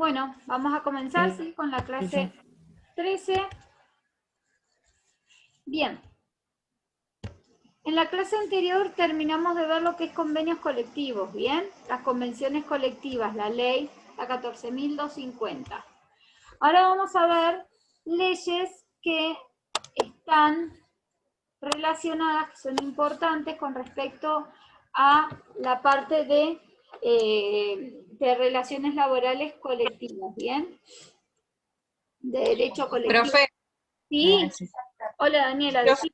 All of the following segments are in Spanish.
Bueno, vamos a comenzar, ¿sí? Con la clase 13. Bien. En la clase anterior terminamos de ver lo que es convenios colectivos, ¿bien? Las convenciones colectivas, la ley, la 14.250. Ahora vamos a ver leyes que están relacionadas, que son importantes con respecto a la parte de relaciones laborales colectivas, ¿bien? De derecho colectivo. Profe, Sí. Hola Daniela, profe,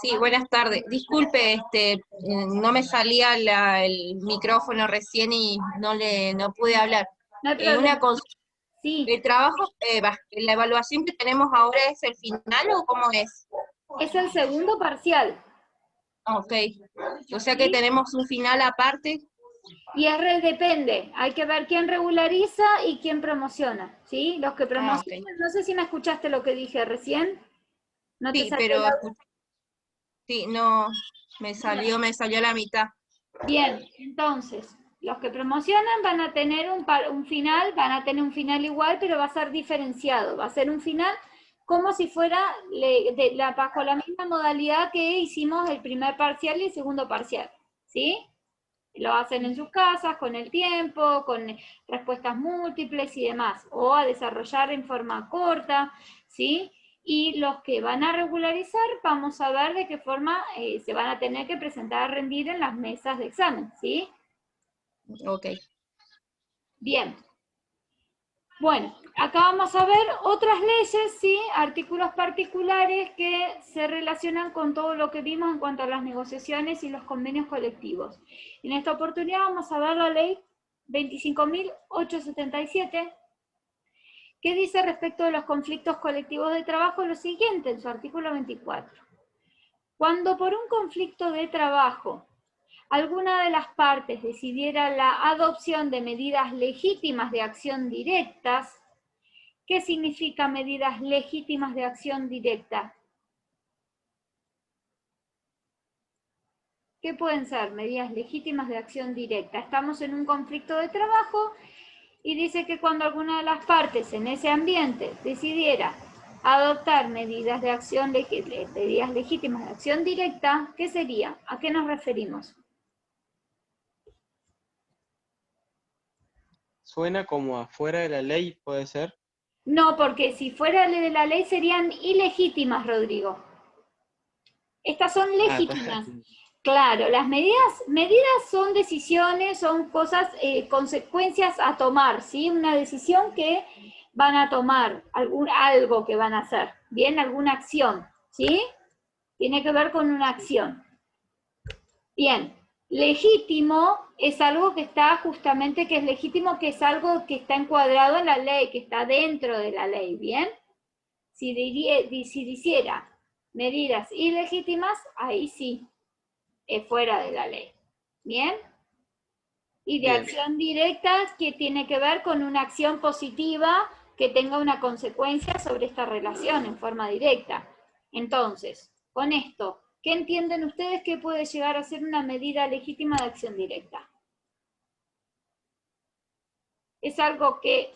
sí, buenas tardes. Disculpe, no me salía el micrófono recién y no pude hablar. no hay problema. Una consulta, Sí, ¿el trabajo, la evaluación que tenemos ahora es el final o cómo es? es el segundo parcial. Ok, o sea que ¿Sí? tenemos un final aparte. Y depende, hay que ver quién regulariza y quién promociona, ¿sí? Los que promocionan, Ok. no sé si me escuchaste lo que dije recién, no te Sí, salió pero la... sí, no, me salió a la mitad. Bien, entonces, los que promocionan van a tener un final, van a tener un final igual, pero va a ser diferenciado, va a ser un final como si fuera bajo la misma modalidad que hicimos el primer parcial y el segundo parcial, ¿sí? Lo hacen en sus casas, con el tiempo, con respuestas múltiples y demás, o a desarrollar en forma corta, ¿sí? Y los que van a regularizar, vamos a ver de qué forma se van a tener que presentar a rendir en las mesas de examen, ¿sí? Ok. Bien. Bueno, acá vamos a ver otras leyes, ¿sí? Artículos particulares que se relacionan con todo lo que vimos en cuanto a las negociaciones y los convenios colectivos. En esta oportunidad vamos a ver la ley 25.877, que dice respecto de los conflictos colectivos de trabajo lo siguiente en su artículo 24. Cuando por un conflicto de trabajo alguna de las partes decidiera la adopción de medidas legítimas de acción directas. ¿Qué significa medidas legítimas de acción directa? ¿Qué pueden ser medidas legítimas de acción directa? Estamos en un conflicto de trabajo y dice que cuando alguna de las partes en ese ambiente decidiera adoptar medidas de acción, medidas legítimas de acción directa, ¿qué sería? ¿A qué nos referimos? Suena como afuera de la ley, ¿puede ser? No, porque si fuera de la ley serían ilegítimas, Rodrigo. Estas son Ah, legítimas. Claro, las medidas son decisiones, son cosas, consecuencias a tomar, ¿sí? Una decisión que van a tomar, algo que van a hacer, ¿bien? Alguna acción, ¿sí? Tiene que ver con una acción. Bien, legítimo es algo que está justamente, que es legítimo, que es algo que está encuadrado en la ley, que está dentro de la ley, ¿bien? Si hiciera medidas ilegítimas, ahí sí, es fuera de la ley. ¿Bien? Y de Bien, acción directa, que tiene que ver con una acción positiva que tenga una consecuencia sobre esta relación en forma directa. Entonces, con esto, ¿qué entienden ustedes que puede llegar a ser una medida legítima de acción directa? Es algo que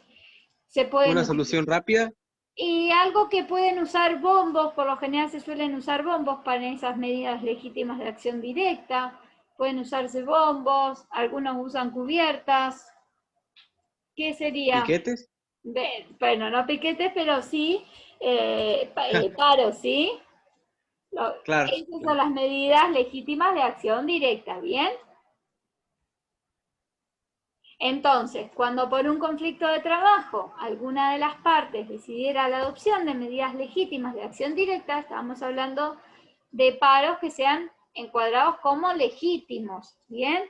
se pueden una utilizar. solución rápida. Y algo que pueden usar bombos, por lo general se suelen usar bombos para esas medidas legítimas de acción directa. Pueden usarse bombos, algunos usan cubiertas. ¿Qué sería? ¿Piquetes? Bueno, no piquetes, pero sí paros, ¿sí? Claro, Esas son claro. las medidas legítimas de acción directa, ¿bien? Entonces, cuando por un conflicto de trabajo alguna de las partes decidiera la adopción de medidas legítimas de acción directa, estamos hablando de paros que sean encuadrados como legítimos, ¿bien?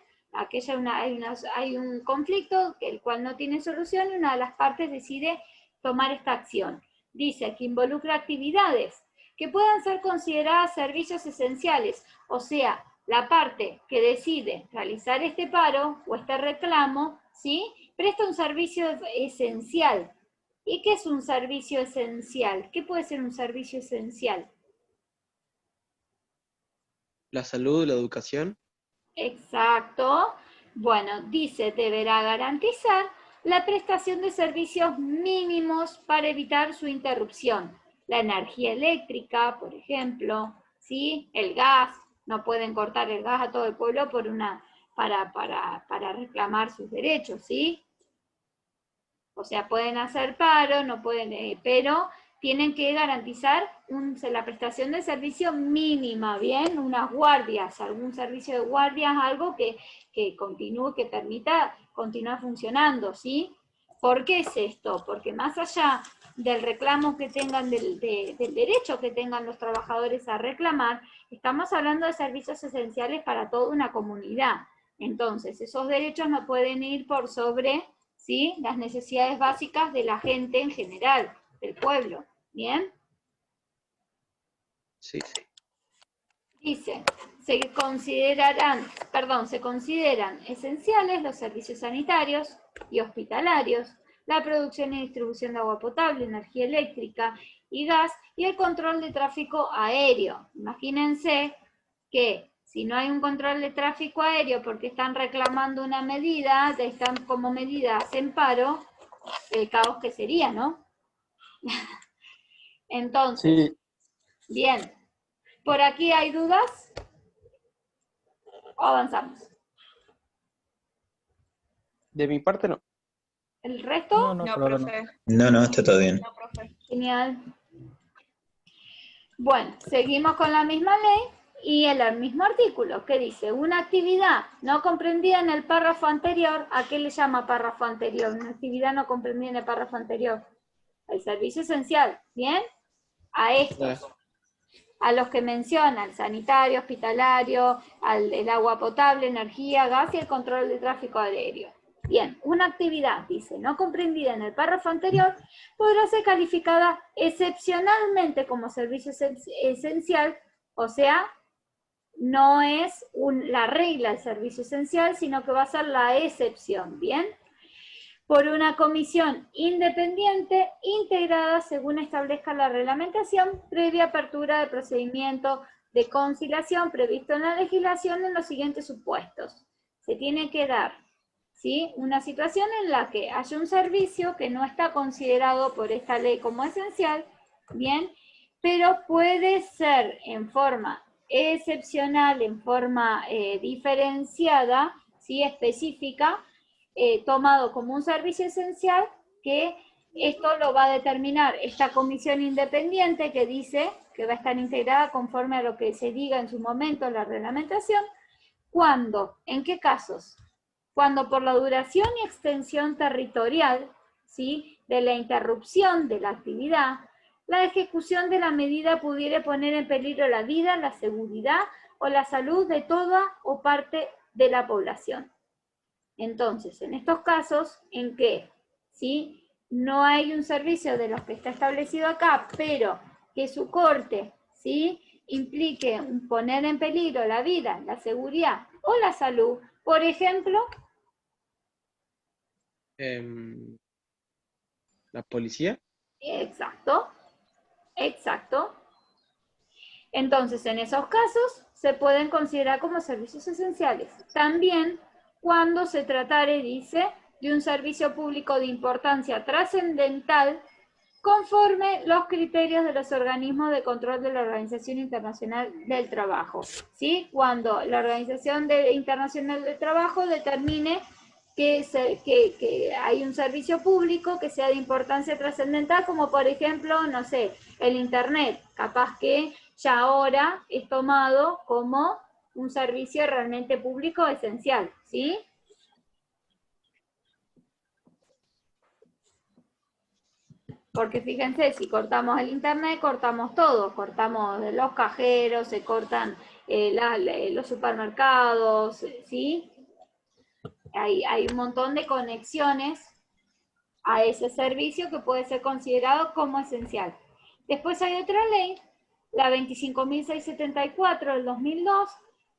Hay un conflicto el cual no tiene solución y una de las partes decide tomar esta acción. Dice que involucra actividades que puedan ser consideradas servicios esenciales, o sea, la parte que decide realizar este paro o este reclamo, ¿sí? Presta un servicio esencial. ¿Y qué es un servicio esencial? ¿Qué puede ser un servicio esencial? La salud, la educación. Exacto. Bueno, dice, deberá garantizar la prestación de servicios mínimos para evitar su interrupción. La energía eléctrica, por ejemplo, ¿sí? El gas, no pueden cortar el gas a todo el pueblo para reclamar sus derechos, ¿sí? O sea, pueden hacer paro, no pueden, pero tienen que garantizar la prestación de servicio mínima, ¿bien? Unas guardias, algún servicio de guardias, algo que continúe, que permita continuar funcionando, ¿sí? ¿Por qué es esto? Porque más allá del reclamo que tengan, del derecho que tengan los trabajadores a reclamar, estamos hablando de servicios esenciales para toda una comunidad. Entonces, esos derechos no pueden ir por sobre, ¿sí?, las necesidades básicas de la gente en general, del pueblo. ¿Bien? Sí. Dice, se consideran esenciales los servicios sanitarios y hospitalarios, la producción y distribución de agua potable, energía eléctrica y gas, y el control de tráfico aéreo. Imagínense que si no hay un control de tráfico aéreo porque están reclamando una medida, están como medidas en paro, el caos que sería, ¿no? Entonces, sí. Bien, ¿por aquí hay dudas? ¿O avanzamos? De mi parte no. ¿El resto? No, profe. No, está todo bien. No, profe. Genial. Bueno, seguimos con la misma ley y el mismo artículo que dice, una actividad no comprendida en el párrafo anterior, ¿a qué le llama párrafo anterior? Una actividad no comprendida en el párrafo anterior. El servicio esencial, ¿bien? A estos. A los que menciona, el sanitario, hospitalario, el agua potable, energía, gas y el control de tráfico aéreo. Bien, una actividad, dice, no comprendida en el párrafo anterior, podrá ser calificada excepcionalmente como servicio esencial, o sea, no es la regla del servicio esencial, sino que va a ser la excepción, ¿bien? Por una comisión independiente integrada según establezca la reglamentación previa apertura de procedimiento de conciliación previsto en la legislación en los siguientes supuestos. Se tiene que dar, ¿sí?, una situación en la que haya un servicio que no está considerado por esta ley como esencial, ¿bien?, pero puede ser en forma excepcional, en forma diferenciada, ¿sí?, específica, tomado como un servicio esencial, que esto lo va a determinar esta comisión independiente que dice que va a estar integrada conforme a lo que se diga en su momento en la reglamentación. ¿Cuándo? ¿En qué casos? Cuando por la duración y extensión territorial, ¿sí?, de la interrupción de la actividad, la ejecución de la medida pudiera poner en peligro la vida, la seguridad o la salud de toda o parte de la población. Entonces, en estos casos en que, ¿sí?, no hay un servicio de los que está establecido acá, pero que su corte, ¿sí?, implique poner en peligro la vida, la seguridad o la salud, por ejemplo, ¿la policía? Exacto. Entonces, en esos casos se pueden considerar como servicios esenciales. También cuando se tratare, dice, de un servicio público de importancia trascendental conforme los criterios de los organismos de control de la Organización Internacional del Trabajo. ¿Sí? Cuando la Organización Internacional del Trabajo determine que hay un servicio público que sea de importancia trascendental, como por ejemplo, no sé, el Internet, capaz que ya ahora es tomado como un servicio realmente público esencial, ¿sí? Porque fíjense, si cortamos el Internet, cortamos todo, cortamos los cajeros, se cortan los supermercados, ¿sí? Hay un montón de conexiones a ese servicio que puede ser considerado como esencial. Después hay otra ley, la 25.674 del 2002,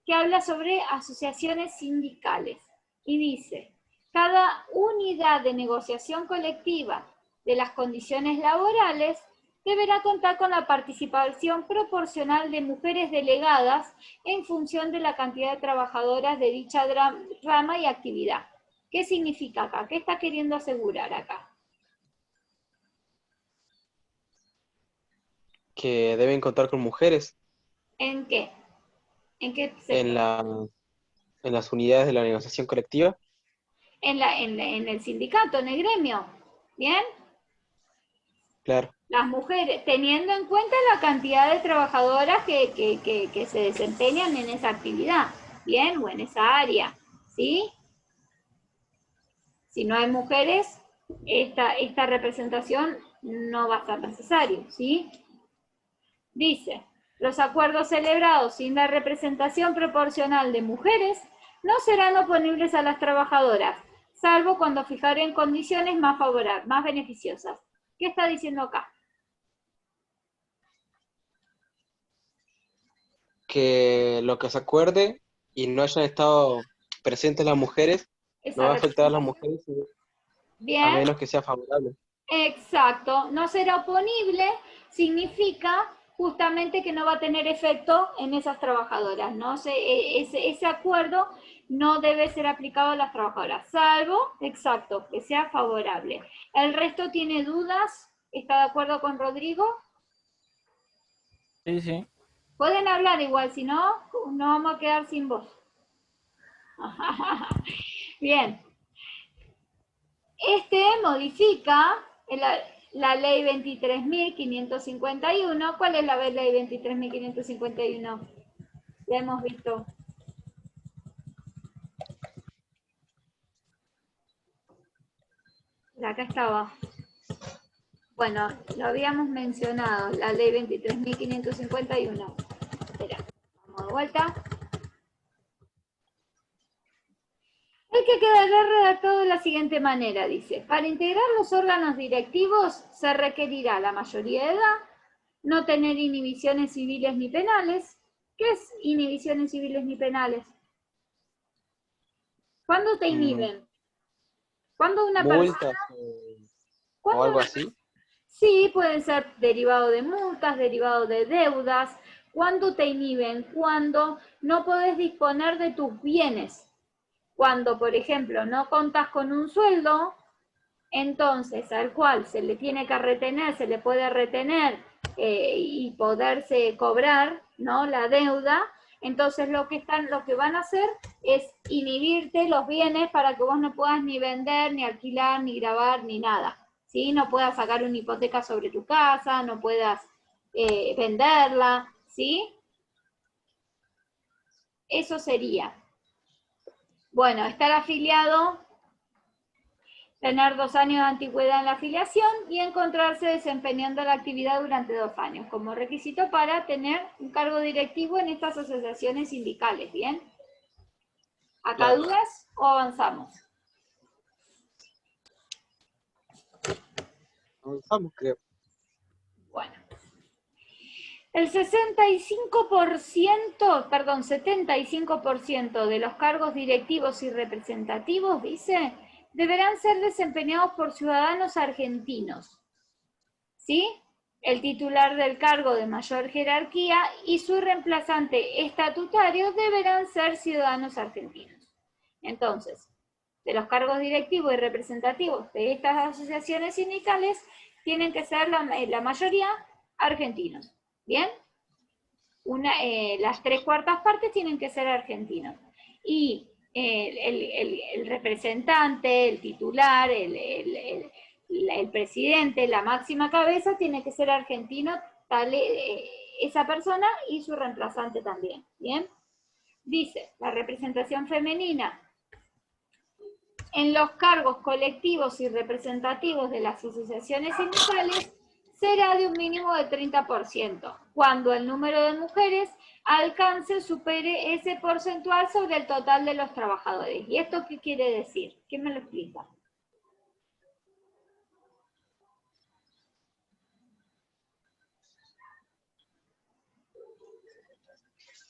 que habla sobre asociaciones sindicales y dice, cada unidad de negociación colectiva de las condiciones laborales deberá contar con la participación proporcional de mujeres delegadas en función de la cantidad de trabajadoras de dicha rama y actividad. ¿Qué significa acá? ¿Qué está queriendo asegurar acá? Que deben contar con mujeres ¿En qué? ¿En qué en sector? en las unidades de la negociación colectiva. En el sindicato, en el gremio. ¿Bien? Claro. Las mujeres, teniendo en cuenta la cantidad de trabajadoras que se desempeñan en esa actividad, ¿bien? O en esa área, ¿sí? Si no hay mujeres, esta representación no va a ser necesario, ¿sí? Dice, los acuerdos celebrados sin la representación proporcional de mujeres no serán oponibles a las trabajadoras, salvo cuando fijaren condiciones más favorables, más beneficiosas. ¿Qué está diciendo acá? Que lo que se acuerde y no hayan estado presentes las mujeres no Esa va a afectar a las representación. mujeres a Bien, menos que sea favorable. exacto. No será oponible significa justamente que no va a tener efecto en esas trabajadoras. ¿No? Ese acuerdo no debe ser aplicado a las trabajadoras, salvo, exacto, que sea favorable. ¿El resto tiene dudas? ¿Está de acuerdo con Rodrigo? Sí, sí. Pueden hablar igual, si no, no vamos a quedar sin voz. Bien. Modifica la ley 23.551. ¿Cuál es la ley 23.551? Ya hemos visto. Acá estaba. Bueno, lo habíamos mencionado, la ley 23.551. Espera, vamos de vuelta. El que quedará redactado de la siguiente manera, dice, para integrar los órganos directivos se requerirá la mayoría de edad, no tener inhibiciones civiles ni penales. ¿Qué es inhibiciones civiles ni penales? ¿Cuándo te Mm, inhiben? ¿Cuándo una persona? multas o ¿Cuándo algo una así. Sí, pueden ser derivados de multas, derivados de deudas. ¿Cuándo te inhiben? Cuando no podés disponer de tus bienes. Cuando, por ejemplo, no contas con un sueldo, entonces al cual se le tiene que retener, se le puede retener y poderse cobrar, ¿no? La deuda. Entonces lo que van a hacer es inhibirte los bienes para que vos no puedas ni vender, ni alquilar, ni grabar, ni nada. ¿Sí? No puedas sacar una hipoteca sobre tu casa, no puedas venderla, ¿sí? Eso sería. Bueno, estar afiliado, tener 2 años de antigüedad en la afiliación y encontrarse desempeñando la actividad durante 2 años como requisito para tener un cargo directivo en estas asociaciones sindicales, ¿bien? ¿Acá Claro. dudas o avanzamos? Avanzamos, creo. Bueno. El 75% de los cargos directivos y representativos, dice, deberán ser desempeñados por ciudadanos argentinos, ¿sí? El titular del cargo de mayor jerarquía y su reemplazante estatutario deberán ser ciudadanos argentinos. Entonces, de los cargos directivos y representativos de estas asociaciones sindicales, tienen que ser la mayoría argentinos. ¿Bien? Las 3/4 partes tienen que ser argentinos. Y el representante, el titular, el presidente, la máxima cabeza tiene que ser argentino, esa persona y su reemplazante también. ¿Bien? Dice, la representación femenina en los cargos colectivos y representativos de las asociaciones sindicales será de un mínimo de 30%, cuando el número de mujeres alcance o supere ese porcentual sobre el total de los trabajadores. ¿Y esto qué quiere decir? ¿Quién me lo explica?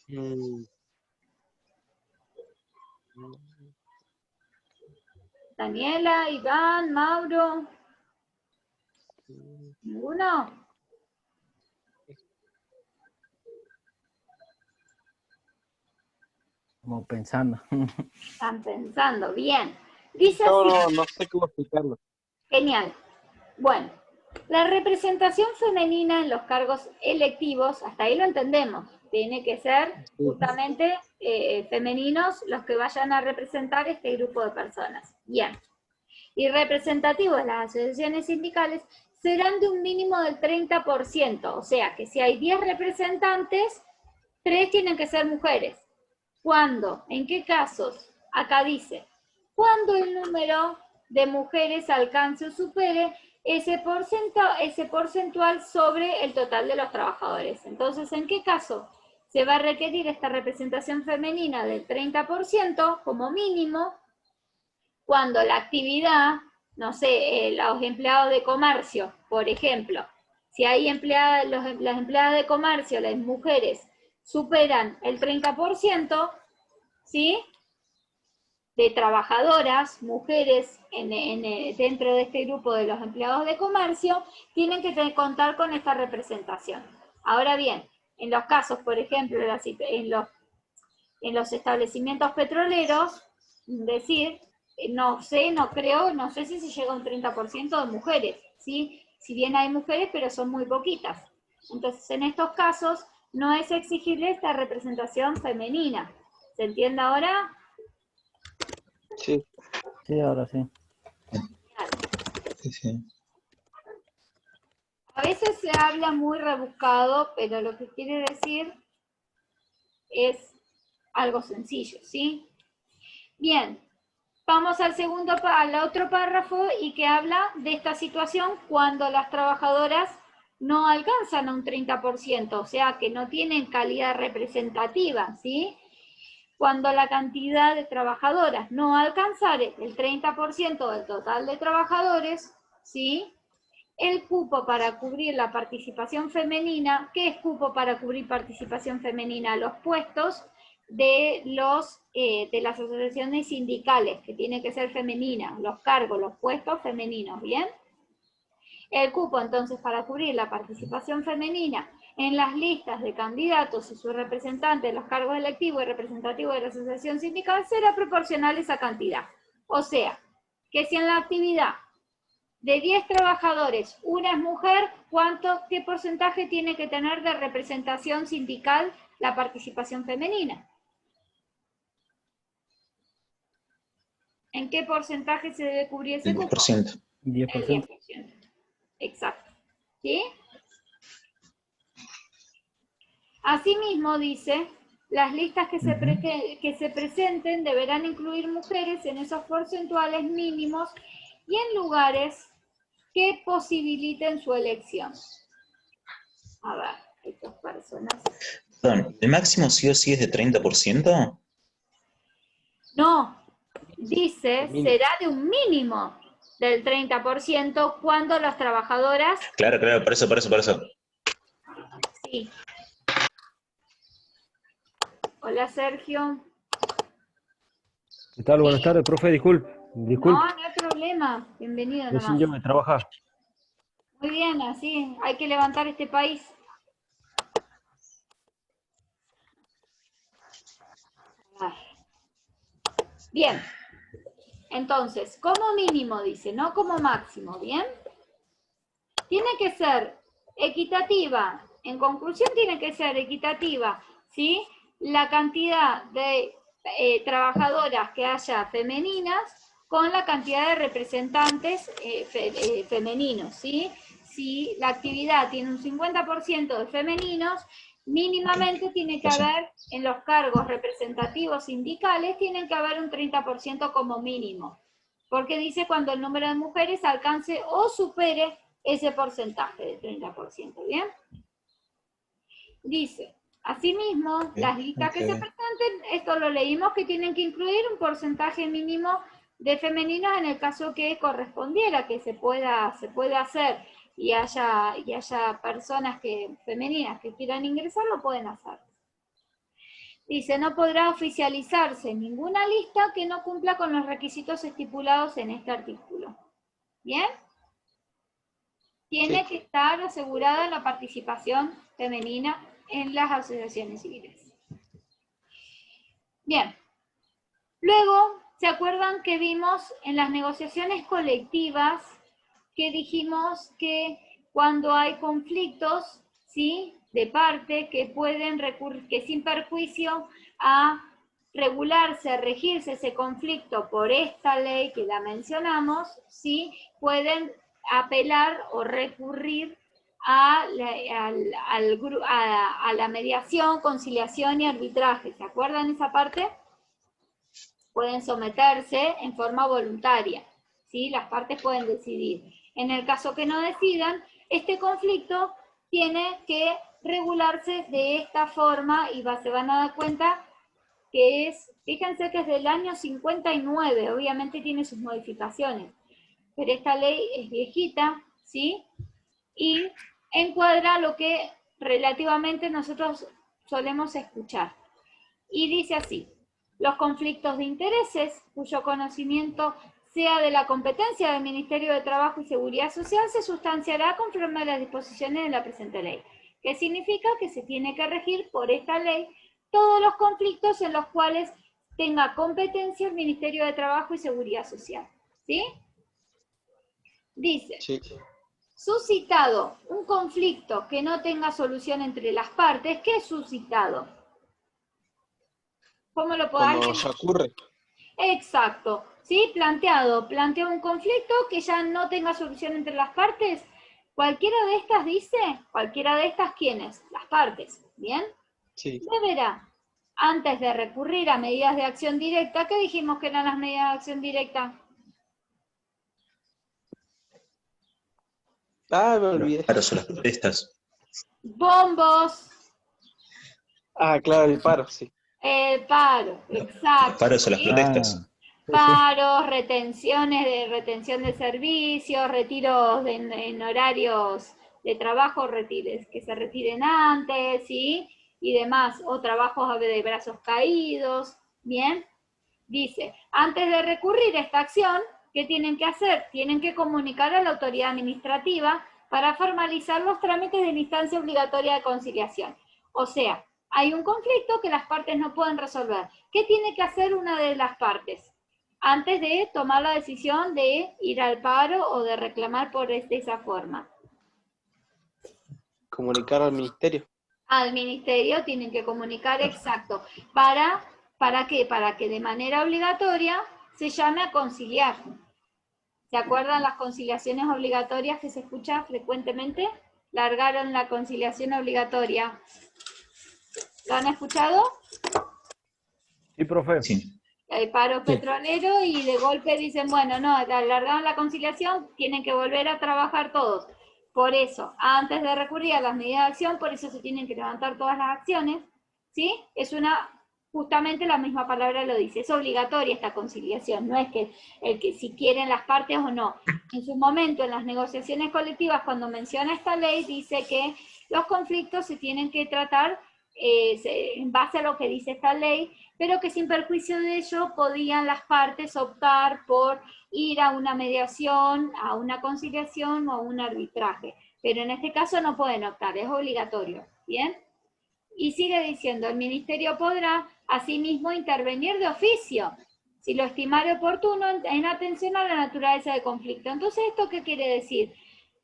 Mm, Daniela, Iván, Mauro, mm, ¿ninguno? Como pensando. Están pensando, bien. Dice así. No sé cómo explicarlo. Genial. Bueno, la representación femenina en los cargos electivos, hasta ahí lo entendemos, tiene que ser justamente femeninos los que vayan a representar este grupo de personas. Bien. Y representativos de las asociaciones sindicales serán de un mínimo del 30%, o sea que si hay 10 representantes, 3 tienen que ser mujeres. ¿Cuándo? ¿En qué casos? Acá dice, cuando el número de mujeres alcance o supere ese porcentual sobre el total de los trabajadores. Entonces, ¿en qué caso se va a requerir esta representación femenina del 30% como mínimo? Cuando la actividad, no sé, los empleados de comercio, por ejemplo, si hay las empleadas de comercio, las mujeres, superan el 30%, ¿sí?, de trabajadoras, mujeres dentro de este grupo de los empleados de comercio, tienen que contar con esta representación. Ahora bien, en los casos, por ejemplo, en los establecimientos petroleros, decir, no sé, no creo, no sé si se llega a un 30% de mujeres, ¿sí? Si bien hay mujeres, pero son muy poquitas. Entonces, en estos casos, no es exigible esta representación femenina. ¿Se entiende ahora? Sí. Sí, ahora sí. Sí, sí. A veces se habla muy rebuscado, pero lo que quiere decir es algo sencillo, ¿sí? Bien, vamos al otro párrafo y que habla de esta situación cuando las trabajadoras no alcanzan a un 30%, o sea, que no tienen calidad representativa, ¿sí? Cuando la cantidad de trabajadoras no alcanzare el 30% del total de trabajadores, ¿sí?, el cupo para cubrir la participación femenina. ¿Qué es cupo para cubrir participación femenina? Los puestos de las asociaciones sindicales, que tiene que ser femenina, los cargos, los puestos femeninos, ¿bien? El cupo, entonces, para cubrir la participación femenina en las listas de candidatos y sus representantes en los cargos electivos y representativos de la asociación sindical será proporcional a esa cantidad. O sea, que si en la actividad de 10 trabajadores, una es mujer, ¿qué porcentaje tiene que tener de representación sindical la participación femenina? ¿En qué porcentaje se debe cubrir ese El cupo? 10%. El 10%. 10%. Exacto. ¿Sí? Asimismo, dice, las listas que se presenten deberán incluir mujeres en esos porcentuales mínimos y en lugares que posibiliten su elección. A ver, estas personas. Perdón, ¿el máximo sí o sí es de 30%? No, dice, será de un mínimo del 30% cuando las trabajadoras... Claro, por eso. Sí. Hola, Sergio. ¿Qué tal? Buenas tardes, profe. Disculpe. No hay problema. Bienvenido Recién nomás. yo me trabaja. Muy bien, así hay que levantar este país. Bien. Entonces, como mínimo, dice, no como máximo, ¿bien? Tiene que ser equitativa. En conclusión, tiene que ser equitativa, ¿sí? La cantidad de trabajadoras que haya femeninas con la cantidad de representantes femeninos, ¿sí? Si la actividad tiene un 50% de femeninos, mínimamente tiene que haber, en los cargos representativos sindicales, tienen que haber un 30% como mínimo. Porque dice cuando el número de mujeres alcance o supere ese porcentaje del 30%, ¿bien? Dice, asimismo, las listas que se presenten, esto lo leímos, que tienen que incluir un porcentaje mínimo de femeninos en el caso que correspondiera, que se pueda hacer y haya personas femeninas que quieran ingresar, lo pueden hacer. Dice, no podrá oficializarse ninguna lista que no cumpla con los requisitos estipulados en este artículo. ¿Bien? Tiene que estar asegurada la participación femenina en las asociaciones civiles. Bien. Luego ¿Se acuerdan que vimos en las negociaciones colectivas que dijimos que cuando hay conflictos, ¿sí?, de parte que pueden recurrir, que sin perjuicio a regularse, regirse ese conflicto por esta ley que la mencionamos, ¿sí?, pueden apelar o recurrir a la mediación, conciliación y arbitraje? ¿Se acuerdan esa parte? Pueden someterse en forma voluntaria, ¿sí? Las partes pueden decidir. En el caso que no decidan, este conflicto tiene que regularse de esta forma y se van a dar cuenta que fíjense que es del año 59, obviamente tiene sus modificaciones, pero esta ley es viejita, ¿sí? Y encuadra lo que relativamente nosotros solemos escuchar. Y dice así: los conflictos de intereses, cuyo conocimiento sea de la competencia del Ministerio de Trabajo y Seguridad Social, se sustanciará conforme a las disposiciones de la presente ley. ¿Qué significa? Que se tiene que regir por esta ley todos los conflictos en los cuales tenga competencia el Ministerio de Trabajo y Seguridad Social. ¿Sí? Dice, Sí. suscitado un conflicto que no tenga solución entre las partes. ¿Qué es suscitado? ¿Cómo lo puedo Cuando ya ocurre. Exacto, ¿sí? Plantea un conflicto que ya no tenga solución entre las partes. Cualquiera de estas dice, cualquiera de estas, ¿quiénes? Las partes, ¿bien? Sí. Deberá, antes de recurrir a medidas de acción directa, ¿qué dijimos que eran las medidas de acción directa? Ah, me Los olvidé. paros o las protestas. Bombos, Ah, claro, el paro, sí. paro, Los exacto. paros o las ¿sí? protestas. Paros, retención de servicios, retiros en horarios de trabajo, que se retiren antes, ¿sí? Y demás, o trabajos de brazos caídos, ¿bien? Dice, antes de recurrir a esta acción, ¿qué tienen que hacer? Tienen que comunicar a la autoridad administrativa para formalizar los trámites de la instancia obligatoria de conciliación. O sea, hay un conflicto que las partes no pueden resolver. ¿Qué tiene que hacer una de las partes antes de tomar la decisión de ir al paro o de reclamar de esa forma? Comunicar al ministerio. Al ministerio tienen que comunicar, exacto. ¿Para qué? Para que de manera obligatoria se llame a conciliar. ¿Se acuerdan las conciliaciones obligatorias que se escucha frecuentemente? Largaron la conciliación obligatoria. ¿Lo han escuchado? Sí, profe. Sí. El paro petrolero, y de golpe dicen, bueno, no, alargaron la conciliación, tienen que volver a trabajar todos. Por eso, antes de recurrir a las medidas de acción, por eso se tienen que levantar todas las acciones, ¿sí? Justamente la misma palabra lo dice, es obligatoria esta conciliación, no es que si quieren las partes o no. En su momento, en las negociaciones colectivas, cuando menciona esta ley, dice que los conflictos se tienen que tratar en base a lo que dice esta ley, pero que sin perjuicio de ello podían las partes optar por ir a una mediación, a una conciliación o a un arbitraje. Pero en este caso no pueden optar, es obligatorio, ¿bien? Y sigue diciendo, el ministerio podrá asimismo intervenir de oficio, si lo estimare oportuno, en atención a la naturaleza del conflicto. Entonces, ¿esto qué quiere decir?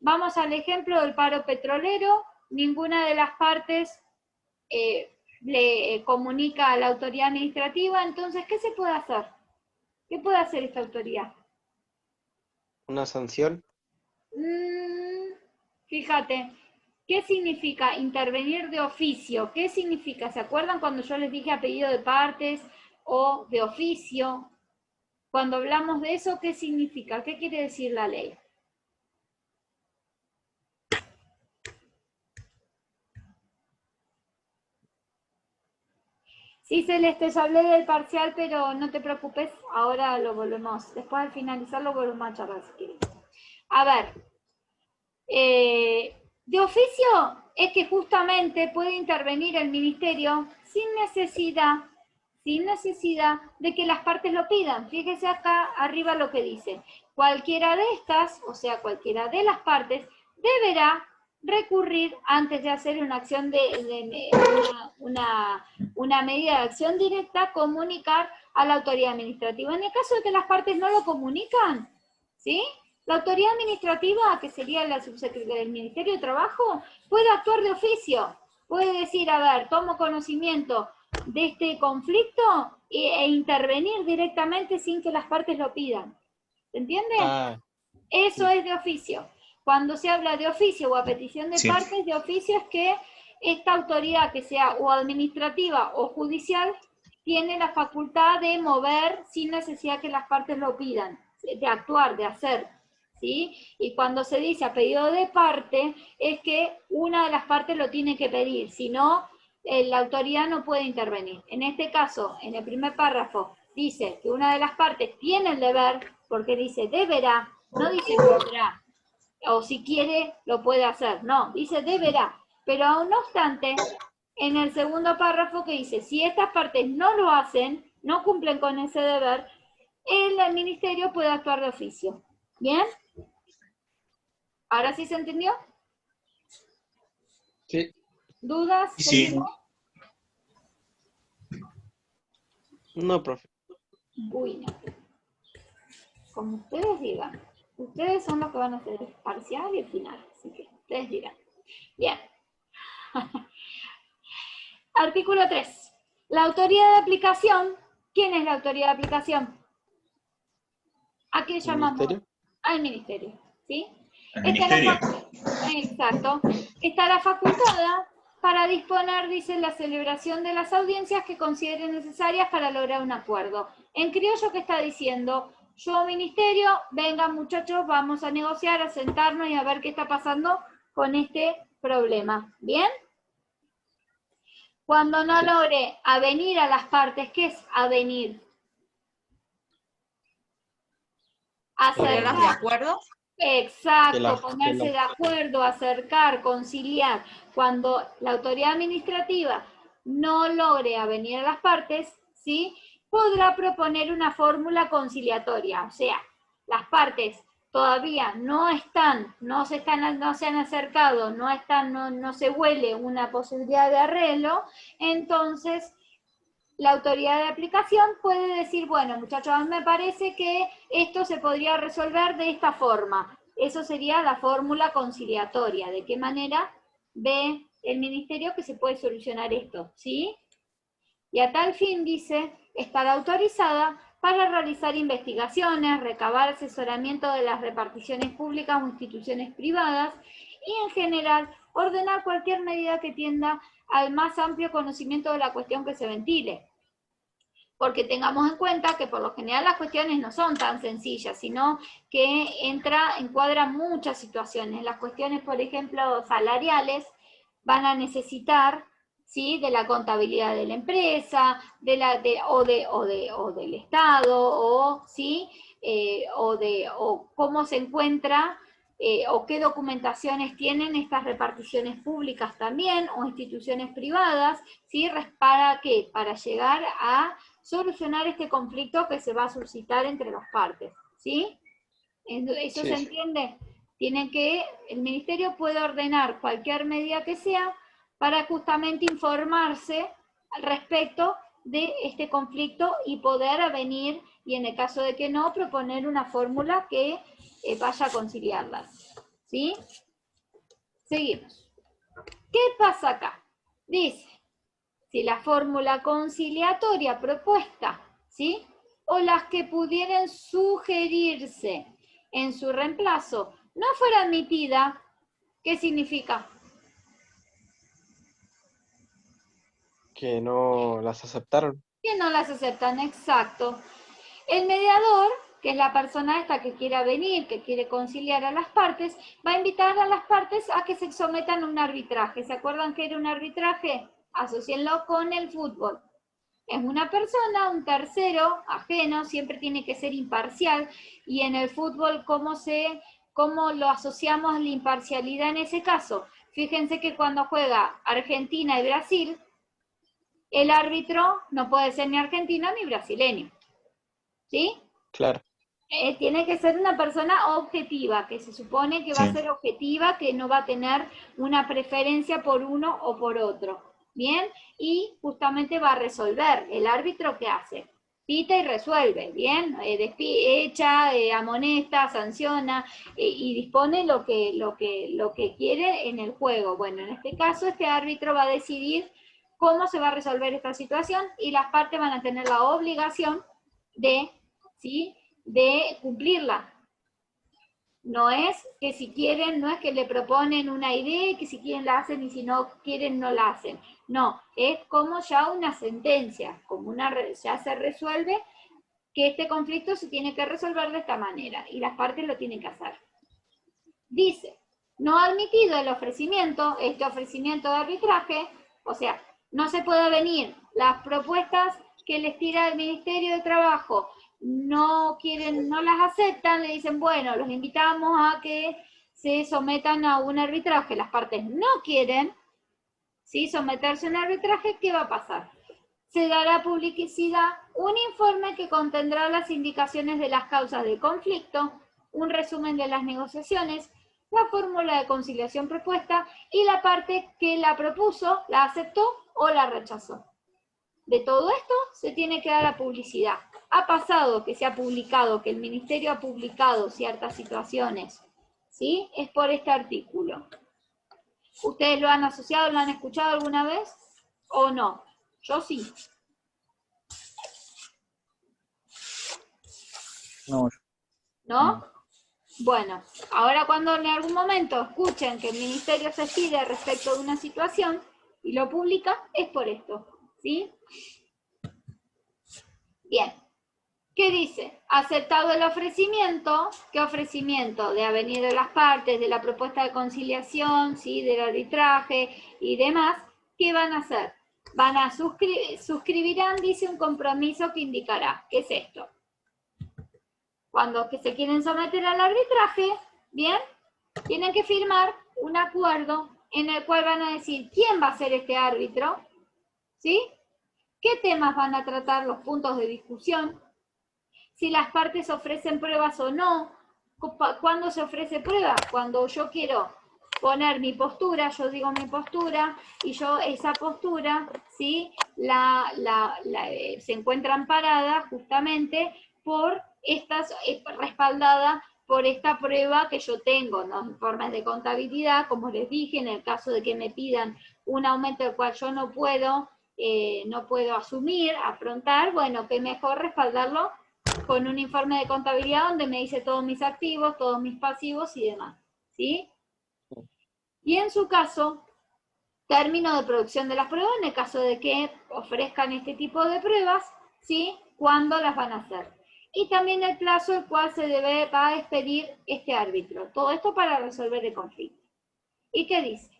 Vamos al ejemplo del paro petrolero, ninguna de las partes le comunica a la autoridad administrativa, entonces, ¿qué se puede hacer? ¿Qué puede hacer esta autoridad? Una sanción. Fíjate, ¿qué significa intervenir de oficio? ¿Qué significa? ¿Se acuerdan cuando yo les dije apellido de partes o de oficio? Cuando hablamos de eso, ¿qué significa? ¿Qué quiere decir la ley? Sí, Celeste, ya hablé del parcial, pero no te preocupes, ahora lo volvemos, después de finalizar lo volvemos a charlar si quieres. A ver, de oficio es que justamente puede intervenir el ministerio sin necesidad de que las partes lo pidan. Fíjese acá arriba lo que dice. Cualquiera de estas, o sea, cualquiera de las partes, deberá recurrir antes de hacer una acción una medida de acción directa, comunicar a la autoridad administrativa. En el caso de que las partes no lo comunican, ¿sí? La autoridad administrativa, que sería la subsecretaría del Ministerio de Trabajo, puede actuar de oficio, puede decir, a ver, tomo conocimiento de este conflicto e intervenir directamente sin que las partes lo pidan. ¿Se entiende? Eso es de oficio. Cuando se habla de oficio o a petición de partes, de oficio es que esta autoridad, que sea o administrativa o judicial, tiene la facultad de mover sin necesidad que las partes lo pidan, de actuar, de hacer, ¿sí? Y cuando se dice a pedido de parte, es que una de las partes lo tiene que pedir, si no, la autoridad no puede intervenir. En este caso, en el primer párrafo, dice que una de las partes tiene el deber, porque dice deberá, no dice podrá, o si quiere lo puede hacer, no, dice deberá. Pero no obstante, en el segundo párrafo que dice, si estas partes no lo hacen, no cumplen con ese deber, el ministerio puede actuar de oficio. ¿Bien? ¿Ahora sí se entendió? Sí. ¿Dudas? Sí. No, profe. Bueno. Como ustedes digan. Ustedes son los que van a hacer el parcial y el final. Así que ustedes dirán. Bien. Artículo 3. La autoridad de aplicación. ¿Quién es la autoridad de aplicación? ¿A qué llamamos? ¿Ministerio? Al ministerio. ¿Sí? El ministerio. Exacto. Estará facultada para disponer, dice, la celebración de las audiencias que consideren necesarias para lograr un acuerdo. En criollo, ¿qué está diciendo? Yo, ministerio, vengan muchachos, vamos a negociar, a sentarnos y a ver qué está pasando con este problema. ¿Bien? Cuando no logre avenir a las partes, ¿qué es avenir? ¿Ponerlas de acuerdo? Exacto, ponerse de acuerdo, acercar, conciliar. Cuando la autoridad administrativa no logre avenir a las partes, ¿sí?, podrá proponer una fórmula conciliatoria. O sea, las partes todavía no se han acercado, no se huele una posibilidad de arreglo, entonces la autoridad de aplicación puede decir, bueno, muchachos, a mí me parece que esto se podría resolver de esta forma. Eso sería la fórmula conciliatoria. ¿De qué manera ve el ministerio que se puede solucionar esto? ¿Sí? Y a tal fin, dice, estará autorizada para realizar investigaciones, recabar asesoramiento de las reparticiones públicas o instituciones privadas y, en general, ordenar cualquier medida que tienda al más amplio conocimiento de la cuestión que se ventile. Porque tengamos en cuenta que por lo general las cuestiones no son tan sencillas, sino que encuadran muchas situaciones. Las cuestiones, por ejemplo, salariales, van a necesitar, ¿sí?, de la contabilidad de la empresa, o del Estado, ¿sí?, o cómo se encuentra, o qué documentaciones tienen estas reparticiones públicas también, o instituciones privadas, ¿sí? ¿Para qué? Para llegar a solucionar este conflicto que se va a suscitar entre las partes, ¿sí? ¿Eso se entiende? El ministerio puede ordenar cualquier medida que sea para justamente informarse al respecto de este conflicto y poder avenir, y en el caso de que no, proponer una fórmula que vaya a conciliarlas, ¿sí? Seguimos. ¿Qué pasa acá? Dice, si la fórmula conciliatoria propuesta, ¿sí?, o las que pudieran sugerirse en su reemplazo no fuera admitida, ¿qué significa? Que no las aceptaron. Que no las aceptan, exacto. El mediador, que es la persona esta que quiera venir, que quiere conciliar a las partes, va a invitar a las partes a que se sometan a un arbitraje. ¿Se acuerdan que era un arbitraje? Asocienlo con el fútbol. Es una persona, un tercero, ajeno, siempre tiene que ser imparcial, y en el fútbol, ¿cómo lo asociamos la imparcialidad en ese caso? Fíjense que cuando juega Argentina y Brasil, el árbitro no puede ser ni argentino ni brasileño, ¿sí? Claro. Tiene que ser una persona objetiva, que se supone que va a Sí. ser objetiva, que no va a tener una preferencia por uno o por otro. ¿Bien? Y justamente va a resolver. ¿El árbitro qué hace? Pita y resuelve, ¿bien? Echa, amonesta, sanciona y dispone lo que quiere en el juego. Bueno, en este caso este árbitro va a decidir cómo se va a resolver esta situación y las partes van a tener la obligación de, ¿sí?, de cumplirla. No es que si quieren, no es que le proponen una idea y que si quieren la hacen y si no quieren no la hacen. No, es como ya una sentencia, como ya se resuelve que este conflicto se tiene que resolver de esta manera y las partes lo tienen que hacer. Dice, no admitido el ofrecimiento, este ofrecimiento de arbitraje, o sea, no se puede venir las propuestas que les tira el Ministerio de Trabajo, no quieren, no las aceptan, le dicen, bueno, los invitamos a que se sometan a un arbitraje, las partes no quieren, ¿sí?, someterse a un arbitraje, ¿qué va a pasar? Se dará publicidad un informe que contendrá las indicaciones de las causas del conflicto, un resumen de las negociaciones, la fórmula de conciliación propuesta y la parte que la propuso, la aceptó o la rechazó. De todo esto se tiene que dar la publicidad. Ha pasado que se ha publicado, que el Ministerio ha publicado ciertas situaciones, ¿sí? Es por este artículo. ¿Ustedes lo han asociado, lo han escuchado alguna vez o no? Yo sí. No, ¿No? Bueno, ahora cuando en algún momento escuchen que el Ministerio se pide respecto de una situación y lo publica, es por esto, ¿sí? Bien. ¿Qué dice? Aceptado el ofrecimiento. ¿Qué ofrecimiento? De avenir de las partes, de la propuesta de conciliación, ¿sí?, del arbitraje y demás. ¿Qué van a hacer? Van a suscribirán, dice, un compromiso que indicará. ¿Qué es esto? Cuando que se quieren someter al arbitraje, ¿bien?, tienen que firmar un acuerdo en el cual van a decir quién va a ser este árbitro, ¿sí? ¿Qué temas van a tratar los puntos de discusión? Si las partes ofrecen pruebas o no. ¿Cuándo se ofrece prueba? Cuando yo quiero poner mi postura, yo digo mi postura, y yo esa postura, ¿sí?, se encuentra amparada justamente por estas, respaldada por esta prueba que yo tengo, ¿no?, informes de contabilidad, como les dije, en el caso de que me pidan un aumento del cual yo no puedo asumir, afrontar, bueno, que mejor respaldarlo con un informe de contabilidad donde me dice todos mis activos, todos mis pasivos y demás, ¿sí? Y en su caso, término de producción de las pruebas, en el caso de que ofrezcan este tipo de pruebas, ¿sí?, ¿cuándo las van a hacer? Y también el plazo el cual va a expedir este árbitro. Todo esto para resolver el conflicto. ¿Y qué dice?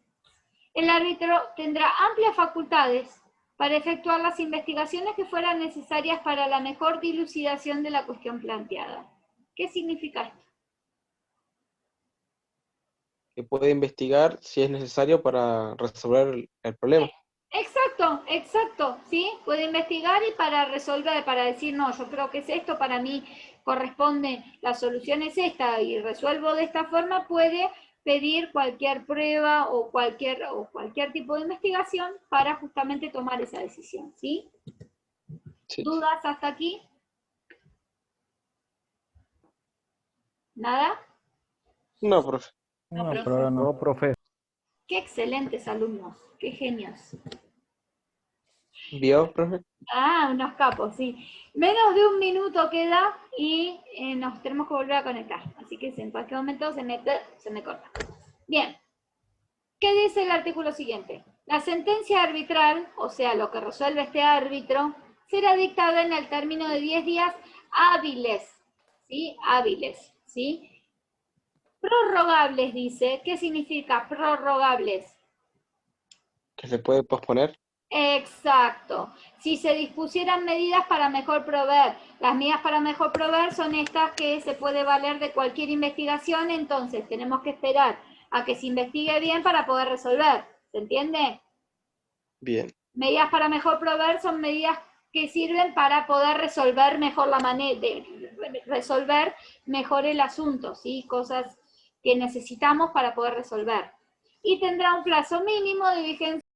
El árbitro tendrá amplias facultades para efectuar las investigaciones que fueran necesarias para la mejor dilucidación de la cuestión planteada. ¿Qué significa esto? Que puede investigar si es necesario para resolver el problema. Exacto, ¿sí? Puede investigar y para resolver, para decir, no, yo creo que es esto, para mí corresponde, la solución es esta y resuelvo de esta forma, puede pedir cualquier prueba o cualquier tipo de investigación para justamente tomar esa decisión, ¿sí? Sí. ¿Dudas hasta aquí? ¿Nada? No, profe. no, profe. por ahora no, profe. Qué excelentes alumnos, qué genios. ¿Vio, profe? Ah, unos capos, sí. Menos de un minuto queda y nos tenemos que volver a conectar. Así que en cualquier momento se me corta. Bien. ¿Qué dice el artículo siguiente? La sentencia arbitral, o sea, lo que resuelve este árbitro, será dictada en el término de 10 días hábiles. ¿Sí? Hábiles, ¿sí? Prorrogables, dice. ¿Qué significa prorrogables? Que se puede posponer. Exacto. Si se dispusieran medidas para mejor proveer, las medidas para mejor proveer son estas que se puede valer de cualquier investigación, entonces tenemos que esperar a que se investigue bien para poder resolver. ¿Se entiende? Bien. Medidas para mejor proveer son medidas que sirven para poder resolver mejor resolver mejor el asunto, ¿sí? Cosas que necesitamos para poder resolver. Y tendrá un plazo mínimo de vigencia